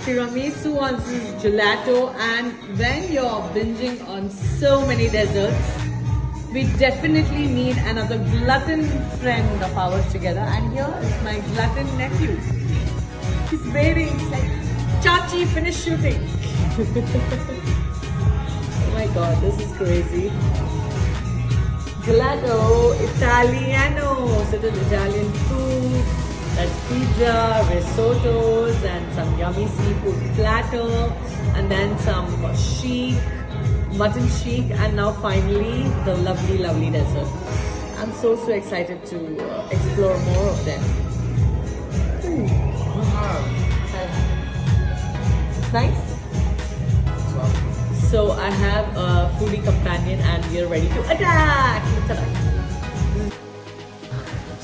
tiramisu on gelato, and when you're binging on so many desserts, we definitely need another glutton friend of ours together. And here is my glutton nephew. He's waiting. He's like, Chachi, finish shooting. Oh my god, this is crazy. Gelato Italiano. So it is Italian food. That's pizza, risottos, and some yummy seafood platter, and then some sheik, mutton sheik, and now finally the lovely, lovely dessert. I'm so excited to explore more of them. Nice. So I have a foodie companion, and we are ready to attack. Let's attack.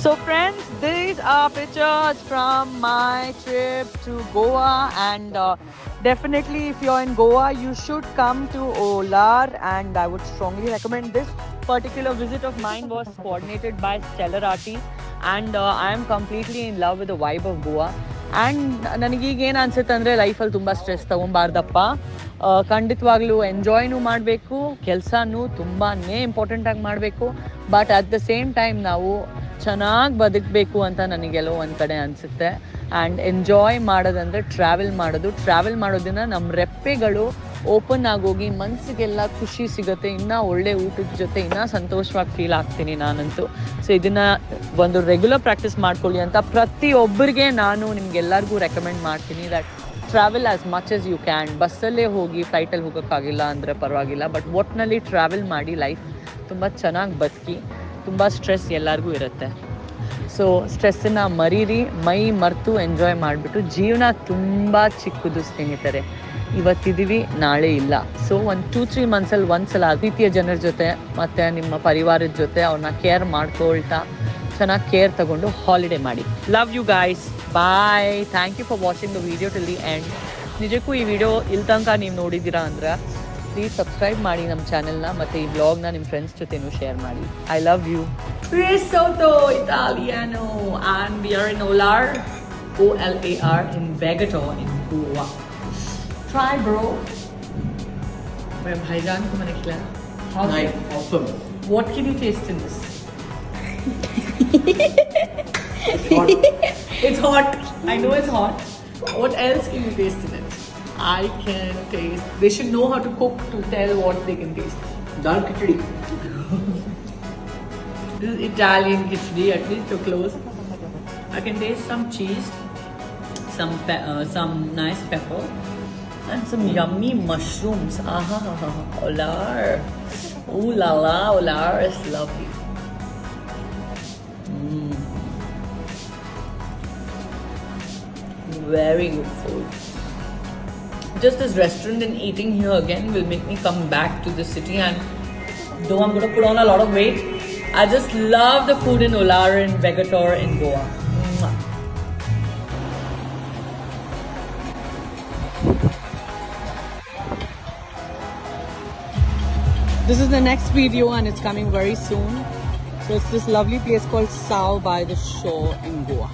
So friends, these are pictures from my trip to Goa, and definitely if you're in Goa, you should come to Olar, and I would strongly recommend this particular visit of mine was coordinated by Stellarati, and I am completely in love with the vibe of Goa. And ನನಗೀಗ ಏನು ಅನ್ಸುತ್ತೆ ಅಂದರೆ ಲೈಫಲ್ಲಿ ತುಂಬ stress ತೊಗೊಬಾರ್ದಪ್ಪ, ಖಂಡಿತವಾಗ್ಲೂ ಎಂಜಾಯ್ನೂ ಮಾಡಬೇಕು, ಕೆಲಸನೂ ತುಂಬಾ ಇಂಪಾರ್ಟೆಂಟಾಗಿ ಮಾಡಬೇಕು, but at the same time ನಾವು ಚೆನ್ನಾಗಿ ಬದುಕಬೇಕು ಅಂತ ನನಗೆಲ್ಲೋ ಒಂದು ಕಡೆ ಅನಿಸುತ್ತೆ. ಆ್ಯಂಡ್ ಎಂಜಾಯ್ ಮಾಡೋದಂದರೆ ಟ್ರಾವೆಲ್ ಮಾಡೋದನ್ನ ನಮ್ಮ ರೆಪ್ಪೆಗಳು ಓಪನ್ ಆಗೋಗಿ ಮನಸ್ಸಿಗೆಲ್ಲ ಖುಷಿ ಸಿಗುತ್ತೆ, ಇನ್ನೂ ಒಳ್ಳೆ ಊಟದ ಜೊತೆ ಇನ್ನೂ ಸಂತೋಷವಾಗಿ ಫೀಲ್ ಆಗ್ತೀನಿ ನಾನಂತೂ. ಸೊ ಇದನ್ನು ಒಂದು ರೆಗ್ಯುಲರ್ ಪ್ರಾಕ್ಟೀಸ್ ಮಾಡ್ಕೊಳ್ಳಿ ಅಂತ ಪ್ರತಿಯೊಬ್ಬರಿಗೆ ನಾನು ನಿಮಗೆಲ್ಲರಿಗೂ ರೆಕಮೆಂಡ್ ಮಾಡ್ತೀನಿ. That travel as much as you can. ಬಸ್ಸಲ್ಲೇ ಹೋಗಿ ಫ್ಲೈಟಲ್ಲಿ ಹೋಗೋಕ್ಕಾಗಿಲ್ಲ ಅಂದರೆ ಪರವಾಗಿಲ್ಲ, ಬಟ್ ಒಟ್ಟಿನಲ್ಲಿ ಟ್ರಾವೆಲ್ ಮಾಡಿ ಲೈಫ್ ತುಂಬ ಚೆನ್ನಾಗಿ ಬದುಕಿ. ತುಂಬ ಸ್ಟ್ರೆಸ್ ಎಲ್ಲರಿಗೂ ಇರುತ್ತೆ. ಸೊ ಸ್ಟ್ರೆಸ್ಸನ್ನು ಮರೀರಿ, ಮೈ ಮರೆತು ಎಂಜಾಯ್ ಮಾಡಿಬಿಟ್ಟು. ಜೀವನ ತುಂಬ ಚಿಕ್ಕದು ಸ್ನೇಹಿತರೆ, ಇವತ್ತಿದ್ದೀವಿ ನಾಳೆ ಇಲ್ಲ. ಸೊ ಒಂದು 2-3 ಮಂತ್ಸಲ್ಲಿ ಒಂದ್ಸಲ ರೀತಿಯ ಜನರ ಜೊತೆ ಮತ್ತು ನಿಮ್ಮ ಪರಿವಾರದ ಜೊತೆ ಅವ್ರನ್ನ ಕೇರ್ ಮಾಡ್ಕೊಳ್ತಾ ಚೆನ್ನಾಗಿ ಕೇರ್ ತಗೊಂಡು ಹಾಲಿಡೇ ಮಾಡಿ. Love you guys, bye. Thank you for watching the video till the end. ನಿಜಕ್ಕೂ ಈ ವಿಡಿಯೋ ಇಲ್ಲಿ ತನಕ ನೀವು ನೋಡಿದ್ದೀರಾ ಅಂದ್ರೆ ಪ್ಲೀಸ್ ಸಬ್ಸ್ಕ್ರೈಬ್ ಮಾಡಿ ನಮ್ಮ ಚಾನೆಲ್ನ, ಮತ್ತು ಈ ಬ್ಲಾಗ್ನ ನಿಮ್ಮ ಫ್ರೆಂಡ್ಸ್ ಜೊತೆನೂ ಶೇರ್ ಮಾಡಿ. I love you. Risotto Italiano, and we are in Olar, O-L-A-R, in Vegator in Goa. Try, bro. मैं भाईजान को मैंने खिलाया. Nice, awesome. What can you taste in this? It's hot. It's hot. I know it's hot. What else can you taste in it? I can taste. They should know how to cook to tell what they can taste. Dal khichdi. This is Italian khichdi. At least you're close. I can taste some cheese, some nice pepper, and some yummy mushrooms. Aha, Olar. Ooh la la, Olar is lovely. Very good food. Just this restaurant and eating here again will make me come back to the city. And though I'm going to put on a lot of weight, I just love the food in Olar and Vegator in Goa. Mwah. This is the next video and it's coming very soon. So it's this lovely place called Sao by the shore in Goa.